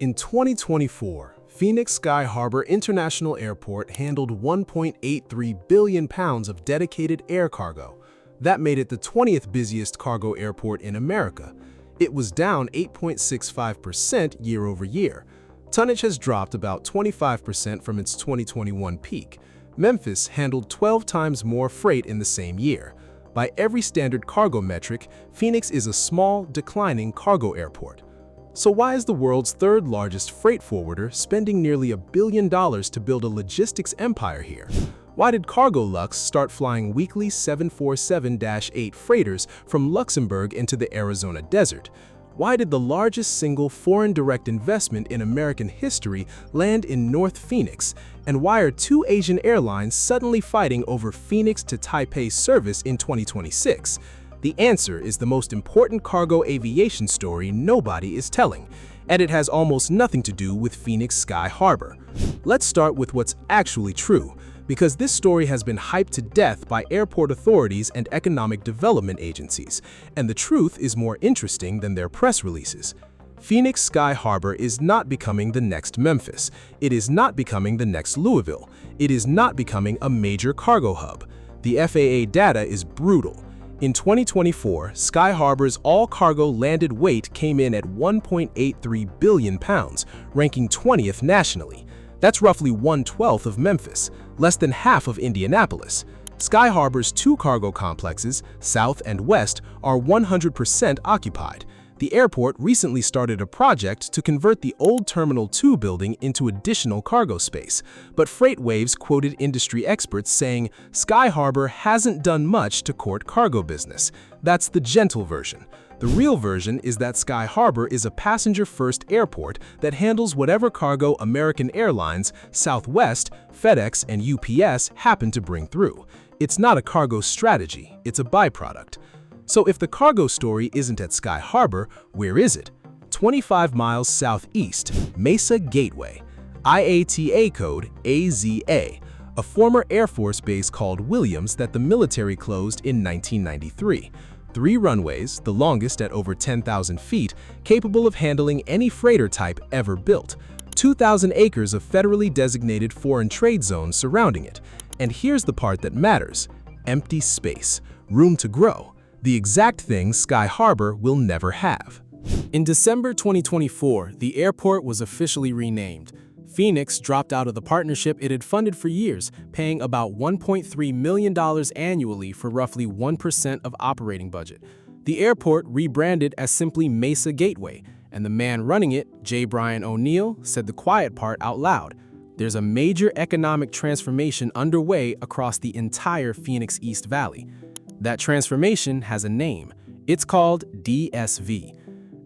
In 2024, Phoenix Sky Harbor International Airport handled 1.83 billion pounds of dedicated air cargo. That made it the 20th busiest cargo airport in America. It was down 8.65% year over year. Tonnage has dropped about 25% from its 2021 peak. Memphis handled 12 times more freight in the same year. By every standard cargo metric, Phoenix is a small, declining cargo airport. So why is the world's third largest freight forwarder spending nearly $1 billion to build a logistics empire here? Why did Cargolux start flying weekly 747-8 freighters from Luxembourg into the Arizona desert? Why did the largest single foreign direct investment in American history land in North Phoenix? And why are two Asian airlines suddenly fighting over Phoenix to Taipei service in 2026? The answer is the most important cargo aviation story nobody is telling, and it has almost nothing to do with Phoenix Sky Harbor. Let's start with what's actually true, because this story has been hyped to death by airport authorities and economic development agencies, and the truth is more interesting than their press releases. Phoenix Sky Harbor is not becoming the next Memphis. It is not becoming the next Louisville. It is not becoming a major cargo hub. The FAA data is brutal. In 2024, Sky Harbor's all-cargo landed weight came in at 1.83 billion pounds, ranking 20th nationally. That's roughly 1/12 of Memphis, less than half of Indianapolis. Sky Harbor's two cargo complexes, South and West, are 100% occupied. The airport recently started a project to convert the old Terminal 2 building into additional cargo space, but FreightWaves quoted industry experts saying Sky Harbor hasn't done much to court cargo business. That's the gentle version. The real version is that Sky Harbor is a passenger-first airport that handles whatever cargo American Airlines, Southwest, FedEx, and UPS happen to bring through. It's not a cargo strategy, it's a byproduct. So if the cargo story isn't at Sky Harbor, where is it? 25 miles southeast, Mesa Gateway, IATA code AZA, a former Air Force base called Williams that the military closed in 1993. 3 runways, the longest at over 10,000 feet, capable of handling any freighter type ever built. 2,000 acres of federally designated foreign trade zones surrounding it. And here's the part that matters: empty space, room to grow. The exact thing Sky Harbor will never have. In December 2024, the airport was officially renamed. Phoenix dropped out of the partnership it had funded for years, paying about $1.3 million annually for roughly 1% of operating budget. The airport rebranded as simply Mesa Gateway, and the man running it, J. Brian O'Neill, said the quiet part out loud. There's a major economic transformation underway across the entire Phoenix East Valley. That transformation has a name. It's called DSV.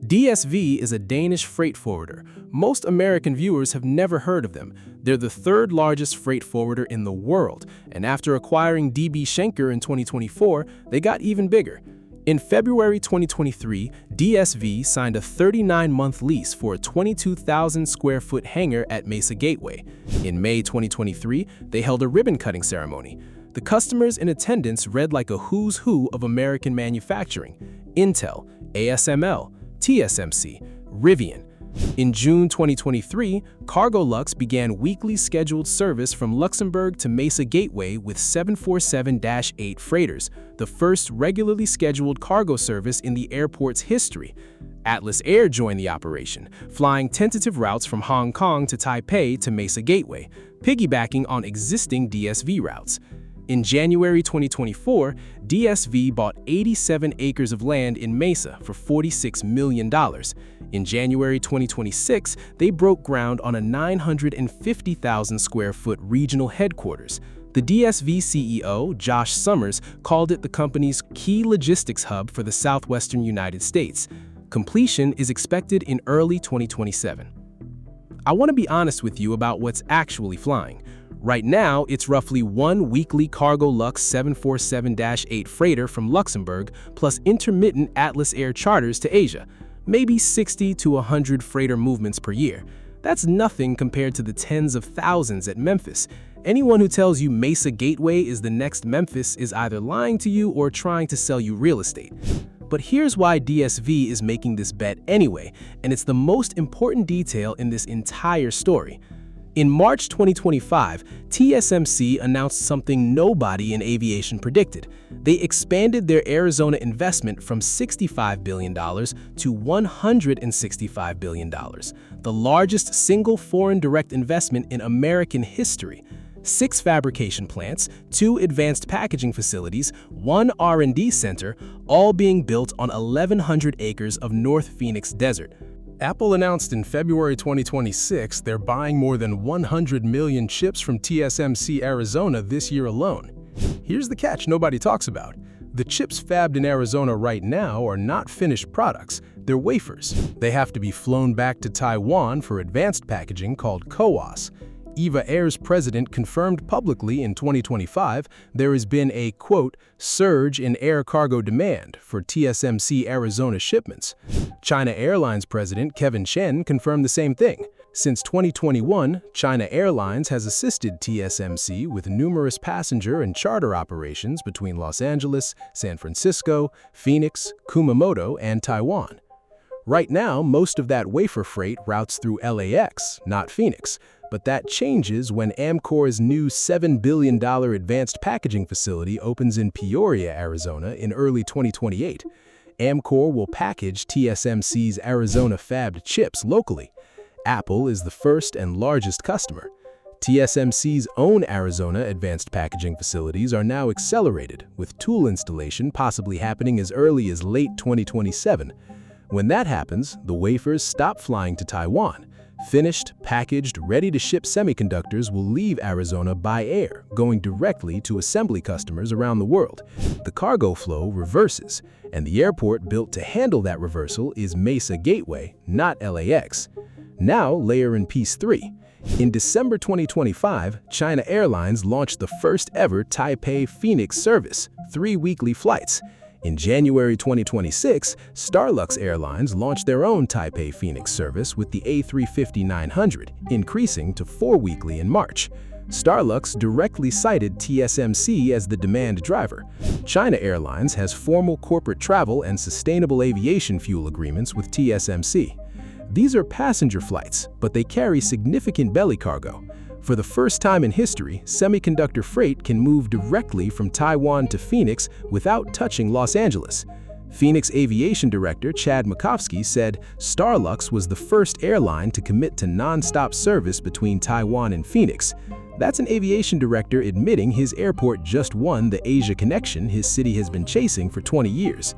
DSV is a Danish freight forwarder. Most American viewers have never heard of them. They're the third largest freight forwarder in the world, and after acquiring DB Schenker in 2024, they got even bigger. In February 2023, DSV signed a 39-month lease for a 22,000 square foot hangar at Mesa Gateway. In May 2023, they held a ribbon-cutting ceremony. The customers in attendance read like a who's who of American manufacturing: Intel, ASML, TSMC, Rivian. In June 2023, Cargolux began weekly scheduled service from Luxembourg to Mesa Gateway with 747-8 freighters, the first regularly scheduled cargo service in the airport's history. Atlas Air joined the operation, flying tentative routes from Hong Kong to Taipei to Mesa Gateway, piggybacking on existing DSV routes. In January 2024, DSV bought 87 acres of land in Mesa for $46 million. In January 2026, they broke ground on a 950,000 square foot regional headquarters. The DSV CEO, Josh Summers, called it the company's key logistics hub for the southwestern United States. Completion is expected in early 2027. I want to be honest with you about what's actually flying. Right now, it's roughly one weekly Cargolux 747-8 freighter from Luxembourg plus intermittent Atlas Air charters to Asia, maybe 60 to 100 freighter movements per year. That's nothing compared to the tens of thousands at Memphis. Anyone who tells you Mesa Gateway is the next Memphis is either lying to you or trying to sell you real estate. But here's why DSV is making this bet anyway, and it's the most important detail in this entire story. In March 2025, TSMC announced something nobody in aviation predicted. They expanded their Arizona investment from $65 billion to $165 billion, the largest single foreign direct investment in American history. 6 fabrication plants, 2 advanced packaging facilities, 1 R&D center, all being built on 1,100 acres of North Phoenix Desert. Apple announced in February 2026 they're buying more than 100 million chips from TSMC Arizona this year alone. Here's the catch nobody talks about. The chips fabbed in Arizona right now are not finished products, they're wafers. They have to be flown back to Taiwan for advanced packaging called CoWoS. EVA Air's president confirmed publicly in 2025 there has been a, quote, surge in air cargo demand for TSMC Arizona shipments. China Airlines president Kevin Chen confirmed the same thing. Since 2021, China Airlines has assisted TSMC with numerous passenger and charter operations between Los Angeles, San Francisco, Phoenix, Kumamoto, and Taiwan. Right now, most of that wafer freight routes through LAX, not Phoenix. But that changes when Amkor's new $7 billion advanced packaging facility opens in Peoria, Arizona in early 2028. Amkor will package TSMC's Arizona fabbed chips locally. Apple is the first and largest customer. TSMC's own Arizona advanced packaging facilities are now accelerated, with tool installation possibly happening as early as late 2027. When that happens, the wafers stop flying to Taiwan. Finished, packaged, ready-to-ship semiconductors will leave Arizona by air, going directly to assembly customers around the world. The cargo flow reverses, and the airport built to handle that reversal is Mesa Gateway, not LAX. Now layer in piece 3. In December 2025, China Airlines launched the first-ever Taipei-Phoenix service, 3 weekly flights. In January 2026, Starlux Airlines launched their own Taipei-Phoenix service with the A350-900, increasing to 4 weekly in March. Starlux directly cited TSMC as the demand driver. China Airlines has formal corporate travel and sustainable aviation fuel agreements with TSMC. These are passenger flights, but they carry significant belly cargo. For the first time in history, semiconductor freight can move directly from Taiwan to Phoenix without touching Los Angeles. Phoenix Aviation Director Chad Makovsky said Starlux was the first airline to commit to non-stop service between Taiwan and Phoenix. That's an aviation director admitting his airport just won the Asia connection his city has been chasing for 20 years.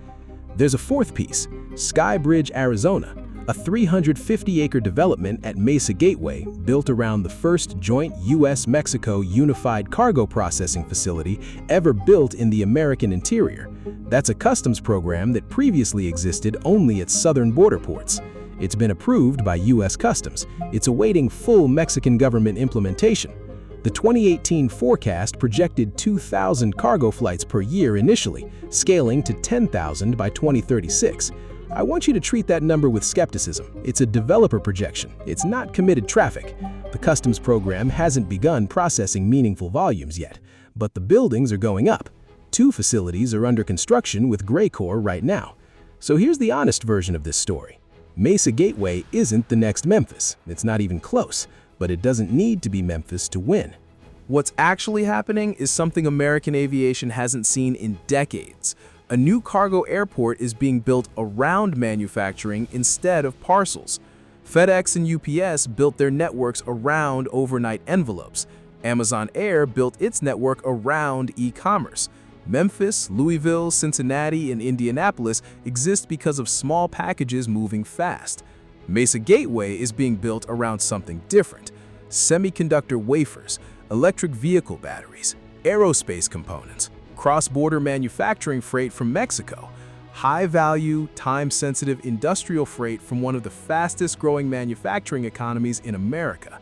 There's a fourth piece, Skybridge, Arizona, a 350-acre development at Mesa Gateway built around the first joint U.S.-Mexico unified cargo processing facility ever built in the American interior. That's a customs program that previously existed only at southern border ports. It's been approved by U.S. Customs. It's awaiting full Mexican government implementation. The 2018 forecast projected 2,000 cargo flights per year initially, scaling to 10,000 by 2036. I want you to treat that number with skepticism. It's a developer projection. It's not committed traffic. The customs program hasn't begun processing meaningful volumes yet, but the buildings are going up. 2 facilities are under construction with Graycore right now. So here's the honest version of this story. Mesa Gateway isn't the next Memphis. It's not even close, but it doesn't need to be Memphis to win. What's actually happening is something American aviation hasn't seen in decades. A new cargo airport is being built around manufacturing instead of parcels. FedEx and UPS built their networks around overnight envelopes. Amazon Air built its network around e-commerce. Memphis, Louisville, Cincinnati, and Indianapolis exist because of small packages moving fast. Mesa Gateway is being built around something different: semiconductor wafers, electric vehicle batteries, aerospace components, cross-border manufacturing freight from Mexico, high-value, time-sensitive industrial freight from one of the fastest-growing manufacturing economies in America.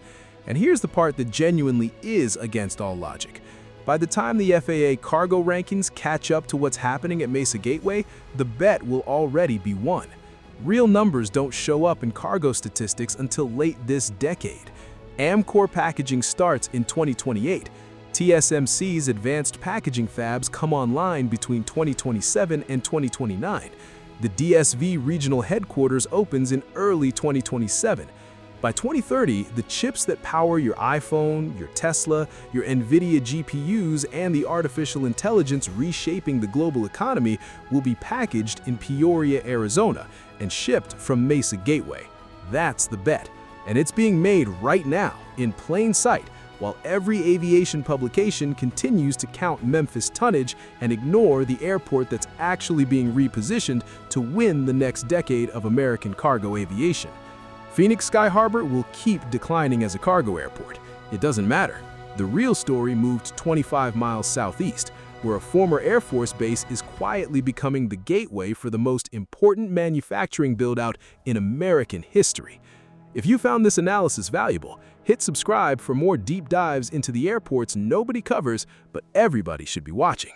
And here's the part that genuinely is against all logic. By the time the FAA cargo rankings catch up to what's happening at Mesa Gateway, the bet will already be won. Real numbers don't show up in cargo statistics until late this decade. Amkor packaging starts in 2028. TSMC's advanced packaging fabs come online between 2027 and 2029. The DSV regional headquarters opens in early 2027. By 2030, the chips that power your iPhone, your Tesla, your Nvidia GPUs, and the artificial intelligence reshaping the global economy will be packaged in Peoria, Arizona, and shipped from Mesa Gateway. That's the bet, and it's being made right now, in plain sight, while every aviation publication continues to count Memphis tonnage and ignore the airport that's actually being repositioned to win the next decade of American cargo aviation. Phoenix Sky Harbor will keep declining as a cargo airport. It doesn't matter. The real story moved 25 miles southeast, where a former Air Force base is quietly becoming the gateway for the most important manufacturing build-out in American history. If you found this analysis valuable, hit subscribe for more deep dives into the airports nobody covers, but everybody should be watching.